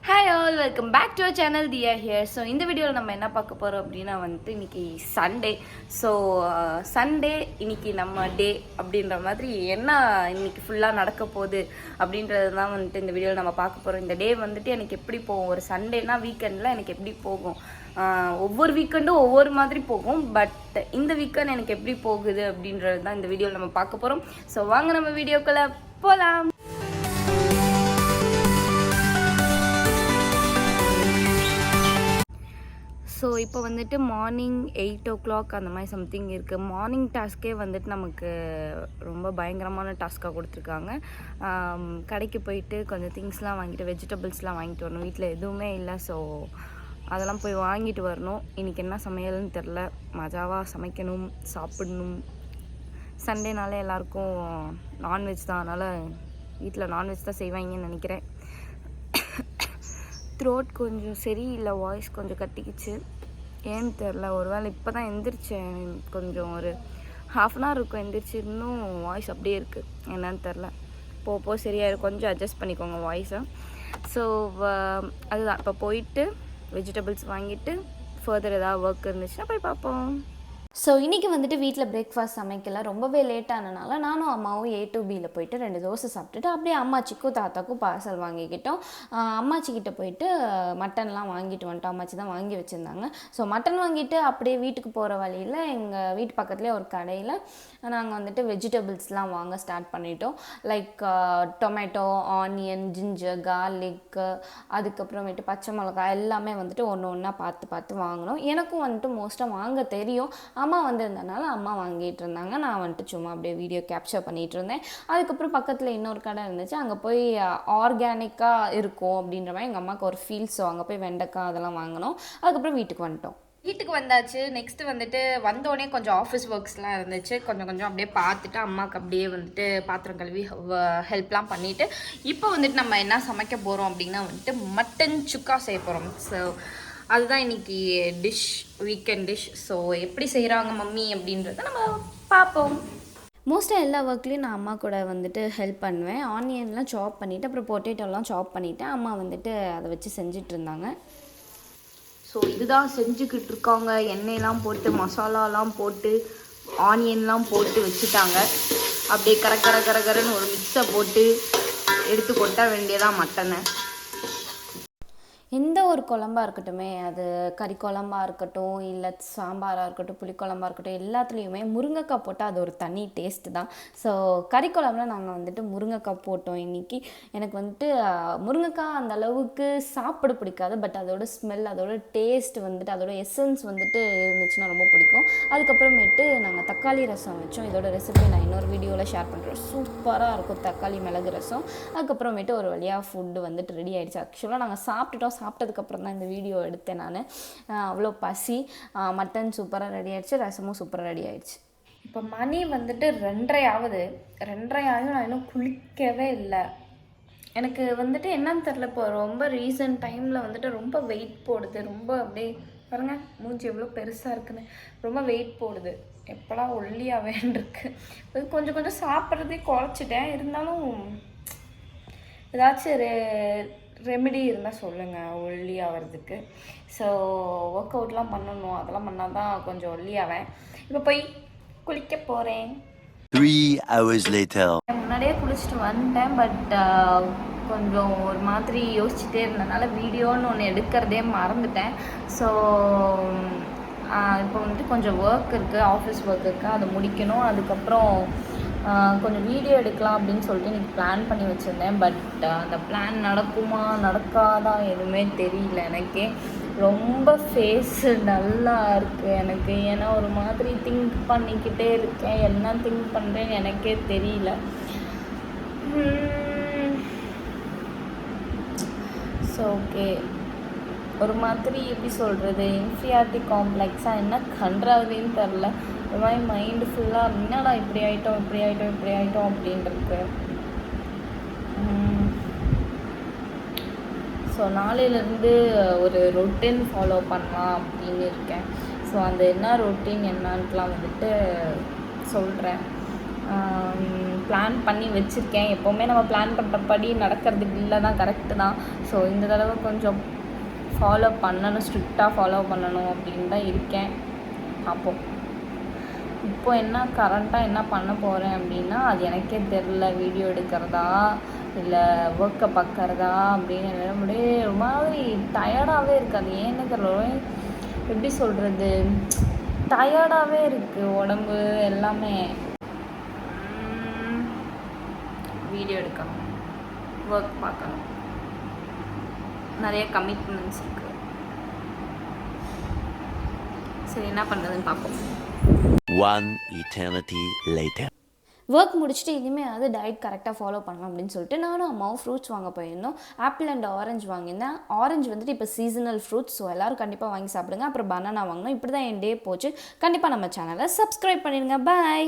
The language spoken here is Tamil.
Hi all, welcome back to our channel Diya here. So இந்த வீடியோவில் நம்ம என்ன பார்க்க போகிறோம் அப்படின்னா இன்றைக்கி சண்டே. ஸோ சண்டே இன்றைக்கி நம்ம டே அப்படின்ற மாதிரி என்ன இன்றைக்கி ஃபுல்லாக நடக்க போகுது அப்படின்றது தான் இந்த வீடியோவில் நம்ம பார்க்க போகிறோம். இந்த டே எனக்கு எப்படி போகும், ஒரு சண்டேனா வீக்கெண்டில் எனக்கு எப்படி போகும், ஒவ்வொரு வீக்கெண்டும் ஒவ்வொரு மாதிரி போகும். பட் இந்த வீக்கெண்ட் எனக்கு எப்படி போகுது அப்படின்றது தான் இந்த வீடியோவில் நம்ம பார்க்க போகிறோம். ஸோ வாங்க நம்ம வீடியோக்குள்ளே போகலாம். ஸோ இப்போ மார்னிங் 8 o'clock அந்த மாதிரி சம்திங் இருக்குது. மார்னிங் டாஸ்க்கே நமக்கு ரொம்ப பயங்கரமான டாஸ்க்காக கொடுத்துருக்காங்க. கடைக்கு போயிட்டு கொஞ்சம் திங்ஸ்லாம் வாங்கிட்டு, வெஜிடபிள்ஸ்லாம் வாங்கிட்டு வரணும். வீட்டில் எதுவுமே இல்லை, ஸோ அதெல்லாம் போய் வாங்கிட்டு வரணும். இன்றைக்கி என்ன சமையல்னு தெரில, மஜாவாக சமைக்கணும், சாப்பிடணும். சண்டேனாலே எல்லாருக்கும் நான்வெஜ் தான், அதனால் வீட்டில் நான்வெஜ் தான் செய்வாங்கன்னு நினைக்கிறேன். த்ரோட் கொஞ்சம் சரியில்லை, வாய்ஸ் கொஞ்சம் கட்டிக்கிச்சு, ஏன்னு தெரில. ஒரு வேளை இப்போ தான் எந்திரிச்சேன், கொஞ்சம் ஒரு ½ hour இருக்கும் எந்திரிச்சு, இன்னும் வாய்ஸ் அப்படியே இருக்குது, என்னன்னு தெரில. போக சரியாயிரும், கொஞ்சம் அட்ஜஸ்ட் பண்ணிக்கோங்க வாய்ஸை. ஸோ அதுதான், இப்போ போயிட்டு வெஜிடபிள்ஸ் வாங்கிட்டு ஃபர்தர் ஏதாவது ஒர்க் இருந்துச்சுன்னா போய் பார்ப்போம். ஸோ இன்றைக்கி வீட்டில் பிரேக்ஃபாஸ்ட் சமைக்கல, ரொம்பவே லேட்டானனால நானும் அம்மாவும் A to Bயில் போயிட்டு 2 தோசை சாப்பிட்டுட்டு அப்படியே அம்மாச்சிக்கும் தாத்தாக்கும் பார்சல் வாங்கிக்கிட்டோம். அம்மாச்சிக்கிட்ட போயிட்டு மட்டன்லாம் வாங்கிட்டு வந்துட்டோம். அம்மாச்சி தான் வாங்கி வச்சுருந்தாங்க. ஸோ மட்டன் வாங்கிட்டு அப்படியே வீட்டுக்கு போகிற வழியில் எங்கள் வீட்டு பக்கத்துலேயே ஒரு கடையில் நாங்கள் வெஜிடபிள்ஸ்லாம் வாங்க ஸ்டார்ட் பண்ணிட்டோம். Like tomato, onion, ginger, garlic, அதுக்கப்புறமேட்டு பச்சை மிளகாய் எல்லாமே ஒன்று ஒன்றா பார்த்து வாங்கினோம். எனக்கும் மோஸ்ட்டாக வாங்க தெரியும். அம்மா வந்திருந்தனால அம்மா வாங்கிட்டு இருந்தாங்க, நான் சும்மா அப்படியே வீடியோ கேப்சர் பண்ணிகிட்டு இருந்தேன். அதுக்கப்புறம் பக்கத்தில் இன்னொரு கடை இருந்துச்சு, அங்கே போய் ஆர்கானிக்காக இருக்கும் அப்படின்ற மாதிரி எங்கள் அம்மாவுக்கு ஒரு ஃபீல். ஸோ அங்கே போய் வெண்டைக்காய் அதெல்லாம் வாங்கினோம். அதுக்கப்புறம் வீட்டுக்கு வந்துட்டோம். வீட்டுக்கு வந்தாச்சு. நெக்ஸ்ட்டு வந்தோடனே கொஞ்சம் ஆஃபீஸ் ஒர்க்ஸ்லாம் இருந்துச்சு, கொஞ்சம் அப்படியே பார்த்துட்டு அம்மாவுக்கு அப்படியே பாத்திரம் கழுவி ஹெல்ப்லாம் பண்ணிவிட்டு இப்போ நம்ம என்ன சமைக்க போகிறோம் அப்படின்னா மட்டன் சுக்கா செய்ய போகிறோம். ஸோ அதுதான் இன்றைக்கி டிஷ், வீக்கெண்ட் டிஷ். ஸோ எப்படி செய்கிறாங்க மம்மி அப்படின்றத நம்ம பார்ப்போம். மோஸ்ட்டாக எல்லா ஒர்க்லேயும் நான் அம்மா கூட ஹெல்ப் பண்ணுவேன். ஆனியன்லாம் சாப் பண்ணிவிட்டு அப்புறம் பொட்டேட்டோலாம் சாப் பண்ணிவிட்டு அம்மா அதை வச்சு செஞ்சுட்டு இருந்தாங்க. ஸோ இதுதான் செஞ்சுக்கிட்டு இருக்காங்க. எண்ணெயெலாம் போட்டு மசாலாலாம் போட்டு ஆனியன்லாம் போட்டு வச்சுட்டாங்க. அப்படியே கரன்னு ஒரு மிக்ஸை போட்டு எடுத்து கொட்ட வேண்டியதான் மட்டனை. எந்த ஒரு குழம்பாக இருக்கட்டுமே, அது கறி குழம்பாக இருக்கட்டும், இல்லை சாம்பாராக இருக்கட்டும், புளிக்குழம்பாக இருக்கட்டும், எல்லாத்துலேயுமே முருங்கைக்காய் போட்டால் அது ஒரு தனி டேஸ்ட்டு தான். ஸோ கறி குழம்புல நாங்கள் முருங்கைக்காய் போட்டோம் இன்றைக்கி. எனக்கு முருங்கைக்காய் அந்த அளவுக்கு சாப்பிட பிடிக்காது, பட் அதோட ஸ்மெல், அதோட டேஸ்ட் அதோட எசன்ஸ் இருந்துச்சுன்னா ரொம்ப பிடிக்கும். அதுக்கப்புறமேட்டு நாங்கள் தக்காளி ரசம் வச்சோம். இதோட ரெசிபி நான் இன்னொரு வீடியோவில் ஷேர் பண்ணுறேன். சூப்பராக இருக்கும் தக்காளி மிளகு ரசம். அதுக்கப்புறமேட்டு ஒரு வழியாக ஃபுட்டு ரெடி ஆகிடுச்சு. ஆக்சுவலாக நாங்கள் சாப்பிட்டதுக்கப்புறம் தான் இந்த வீடியோ எடுத்தேன் நான். அவ்வளோ பசி. மட்டன் சூப்பராக ரெடி ஆகிடுச்சு, ரசமும் சூப்பராக ரெடி ஆகிடுச்சு. இப்போ மணி 2:30 ஆகுது. 2:30 ஆகும், நான் இன்னும் குளிக்கவே இல்லை. எனக்கு என்னன்னு தெரில, இப்போ ரொம்ப ரீசன்ட் டைமில் ரொம்ப வெயிட் போடுது. ரொம்ப அப்படியே பாருங்க, மூஞ்சி எவ்வளோ பெருசாக இருக்குன்னு, ரொம்ப வெயிட் போடுது. எப்போலாம் ஒல்லியாக வேண்டிருக்கு. கொஞ்சம் சாப்பிட்றதே குறைச்சிட்டேன். இருந்தாலும் ஏதாச்சும் ரெமெடி இருந்தால் சொல்லுங்கள் ஒல்லி ஆகிறதுக்கு. ஸோ ஒர்க் அவுட்லாம் பண்ணணும், அதெல்லாம் பண்ணால் தான் கொஞ்சம் ஒல்லியாவேன். இப்போ போய் குளிக்க போகிறேன். 3 hours later. முன்னாடியே குளிச்சுட்டு வந்துட்டேன், பட் கொஞ்சம் ஒரு மாதிரி யோசிச்சுட்டே இருந்தனால வீடியோன்னு ஒன்று எடுக்கிறதே மறந்துட்டேன். ஸோ இப்போ கொஞ்சம் ஒர்க் இருக்குது, ஆஃபீஸ் ஒர்க் இருக்குது, அதை முடிக்கணும். அதுக்கப்புறம் கொஞ்சம் வீடியோ எடுக்கலாம் அப்படின்னு சொல்லிட்டு இன்றைக்கி பிளான் பண்ணி வச்சுருந்தேன். பட் அந்த பிளான் நடக்குமா நடக்காதா எதுவுமே தெரியல எனக்கே. ரொம்ப ஃபேஸு நல்லா இருக்குது எனக்கு. ஏன்னா ஒரு மாதிரி திங்க் பண்ணிக்கிட்டே இருக்கேன், என்ன திங்க் பண்ணுறேன்னு எனக்கே தெரியல. ஸோ ஓகே, ஒரு மாதிரி எப்படி சொல்கிறது, இன்ஃபீரியாரிட்டி காம்ப்ளெக்ஸாக என்ன கன்றாகுதுன்னு தெரில. ஒரு மாதிரி மைண்டு ஃபுல்லாக என்னடா இப்படி ஆகிட்டோம் அப்படின்ட்டு. ஸோ நாளையிலேருந்து ஒரு ரொட்டீன் ஃபாலோ பண்ணலாம் அப்படின்னு இருக்கேன். ஸோ அந்த என்ன ரொட்டீன் என்னான்ட்டுலாம் சொல்கிறேன். பிளான் பண்ணி வச்சுருக்கேன். எப்போவுமே நம்ம பிளான் பண்ணுறபடி நடக்கிறது இல்லை தான், கரெக்டு தான். ஸோ இந்த தடவை கொஞ்சம் ஃபாலோ பண்ணணும், ஸ்ட்ரிக்டாக ஃபாலோ பண்ணணும் அப்படின்னு தான் இருக்கேன். பார்ப்போம். இப்போ என்ன கரண்ட்டாக என்ன பண்ண போகிறேன் அப்படின்னா அது எனக்கே தெரில. வீடியோ எடுக்கிறதா இல்லை ஒர்க்கை பார்க்குறதா அப்படின்னு அப்படியே ஒரு மாதிரி டயர்டாகவே இருக்குது. அது ஏன்னு தெரியல, எப்படி சொல்கிறது, டயர்டாகவே இருக்குது உடம்பு எல்லாமே. வீடியோ எடுக்கணும், ஒர்க் பார்க்கணும், நிறைய கமிட்மெண்ட்ஸ் இருக்குது. சரி என்ன பண்ணுறதுன்னு பார்ப்போம். One eternity later. ஒர்க் முடிச்சுட்டு இனிமேல் அது டயட் கரெக்டாக ஃபாலோ பண்ணலாம் அப்படின்னு சொல்லிட்டு நானும் அம்மாவும் ஃப்ரூட்ஸ் வாங்க போயிருந்தோம். ஆப்பிள் அண்ட் ஆரஞ்சு வாங்கியிருந்தேன். ஆரஞ்சு வந்துட்டு இப்போ சீசனல் ஃப்ரூட்ஸ், ஸோ எல்லோரும் கண்டிப்பாக வாங்கி சாப்பிடுங்க. அப்புறம் பனானா வாங்கினோம். இப்படி தான் என் டே போச்சு. கண்டிப்பாக நம்ம சேனலை சப்ஸ்கிரைப் பண்ணிடுங்க. பாய்.